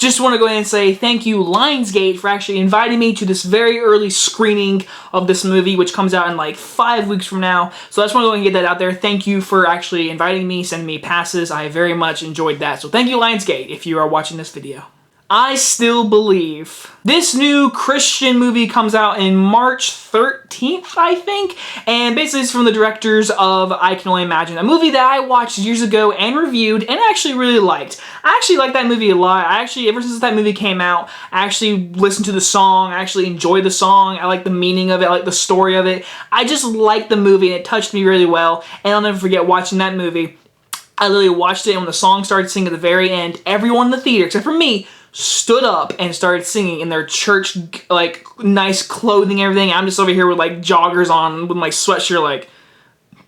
just want to go ahead and say thank you, Lionsgate, for actually inviting me to this very early screening of this movie, which comes out in like 5 weeks from now. So I just want to go ahead and get that out there. Thank you for actually inviting me, sending me passes. I very much enjoyed that. So thank you, Lionsgate, if you are watching this video. I Still Believe. This new Christian movie comes out in March 13th, I think, and basically it's from the directors of I Can Only Imagine, a movie that I watched years ago and reviewed and actually really liked. I actually like that movie a lot. Ever since that movie came out, I actually listened to the song, I actually enjoyed the song, I like the meaning of it, I like the story of it. I just liked the movie and it touched me really well, and I'll never forget watching that movie. I literally watched it, and when the song started singing at the very end, everyone in the theater, except for me, stood up and started singing in their church, like, nice clothing and everything. I'm just over here with, like, joggers on with my sweatshirt, like,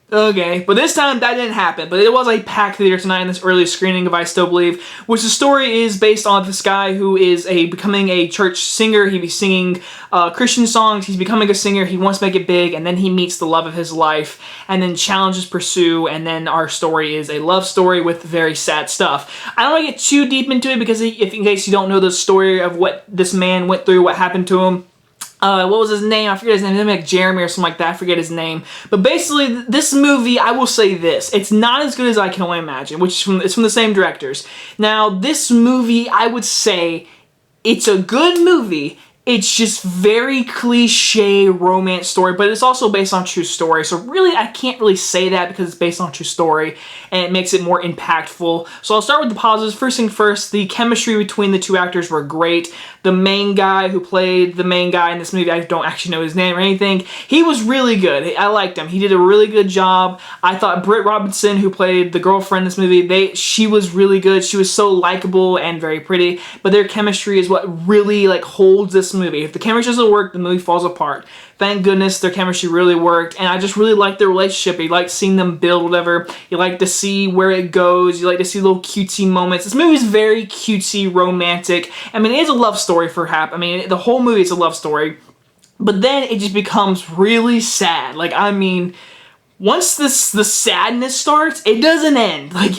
okay. But this time, that didn't happen. But it was a packed theater tonight in this early screening of I Still Believe, which the story is based on this guy who is becoming a church singer. He'd be singing Christian songs. He's becoming a singer. He wants to make it big, and then he meets the love of his life, and then challenges pursue, and then our story is a love story with very sad stuff. I don't want to get too deep into it because in case you don't know the story of what this man went through, what happened to him. What was his name? I forget his name. His name like Jeremy or something like that. I forget his name. But basically, this movie, I will say this. It's not as good as I Can Only Imagine, which is it's from the same directors. Now, this movie, I would say, it's a good movie. It's just very cliche romance story, but it's also based on true story. So really, I can't really say that because it's based on true story, and it makes it more impactful. So I'll start with the positives. First thing first, the chemistry between the two actors were great. The main guy who played the main guy in this movie, I don't actually know his name or anything, he was really good. I liked him. He did a really good job. I thought Britt Robinson, who played the girlfriend in this movie, she was really good. She was so likable and very pretty, but their chemistry is what really like holds this movie. If the chemistry doesn't work, the movie falls apart. Thank goodness their chemistry really worked, and I just really liked their relationship. You like seeing them build whatever. You like to see where it goes. You like to see little cutesy moments. This movie is very cutesy, romantic. I mean, it is a love story for half. I mean, the whole movie is a love story, but then it just becomes really sad. Like, I mean, once the sadness starts, it doesn't end. Like,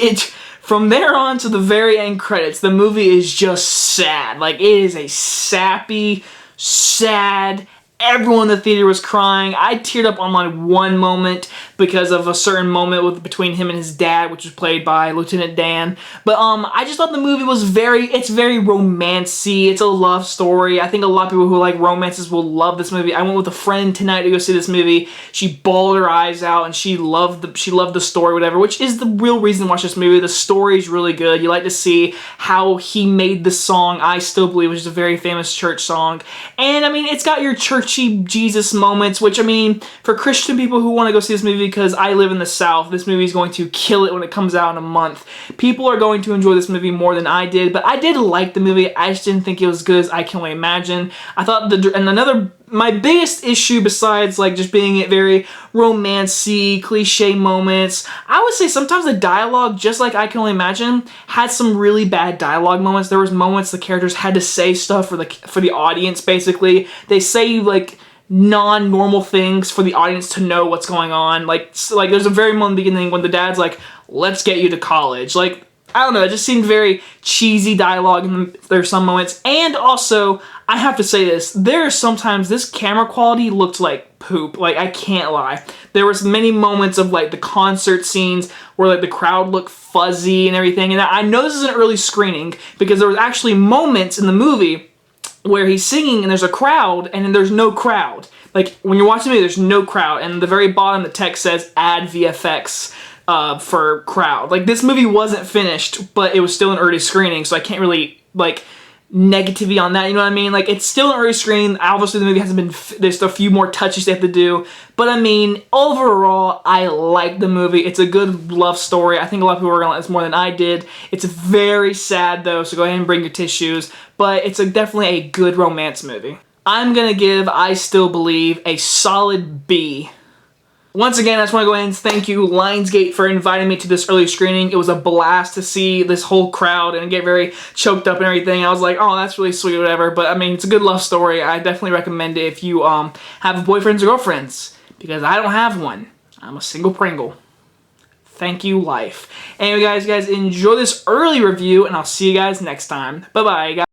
from there on to the very end credits, the movie is just sad. Like, it is a sappy, sad. Everyone in the theater was crying. I teared up on my one moment because of a certain moment between him and his dad, which was played by Lieutenant Dan. But I just thought the movie was it's very romancy. It's a love story. I think a lot of people who like romances will love this movie. I went with a friend tonight to go see this movie. She bawled her eyes out and she loved the story, whatever, which is the real reason to watch this movie. The story is really good. You like to see how he made the song I Still Believe, which is a very famous church song. And I mean, it's got your churchy Jesus moments, which I mean, for Christian people who want to go see this movie, because I live in the South, this movie is going to kill it when it comes out in a month. People are going to enjoy this movie more than I did, but I did like the movie. I just didn't think it was good as I Can Only Imagine. I thought my biggest issue besides like just being very romancy, cliche moments, I would say sometimes the dialogue, just like I Can Only Imagine, had some really bad dialogue moments. There was moments the characters had to say stuff for the audience, basically. They say like non-normal things for the audience to know what's going on. Like there's a very moment in the beginning when the dad's like, let's get you to college. Like, I don't know, it just seemed very cheesy dialogue, and there's some moments. And also, I have to say this, sometimes this camera quality looked like poop. Like, I can't lie. There was many moments of like the concert scenes where like the crowd looked fuzzy and everything. And I know this is an early screening because there was actually moments in the movie where he's singing and there's a crowd and then there's no crowd. Like, when you're watching the movie, there's no crowd. And at the very bottom, the text says, add VFX. For crowd. Like, this movie wasn't finished, but it was still an early screening, so I can't really, like, negativity on that, you know what I mean? Like, it's still an early screening. Obviously, the movie hasn't been, there's a few more touches they have to do, but I mean, overall, I like the movie. It's a good love story. I think a lot of people are gonna like this more than I did. It's very sad, though, so go ahead and bring your tissues, but it's definitely a good romance movie. I'm gonna give I Still Believe a solid B. Once again, I just want to go ahead and thank you, Lionsgate, for inviting me to this early screening. It was a blast to see this whole crowd and get very choked up and everything. I was like, oh, that's really sweet or whatever. But, I mean, it's a good love story. I definitely recommend it if you have boyfriends or girlfriends, because I don't have one. I'm a single Pringle. Thank you, life. Anyway, guys, enjoy this early review, and I'll see you guys next time. Bye-bye, guys.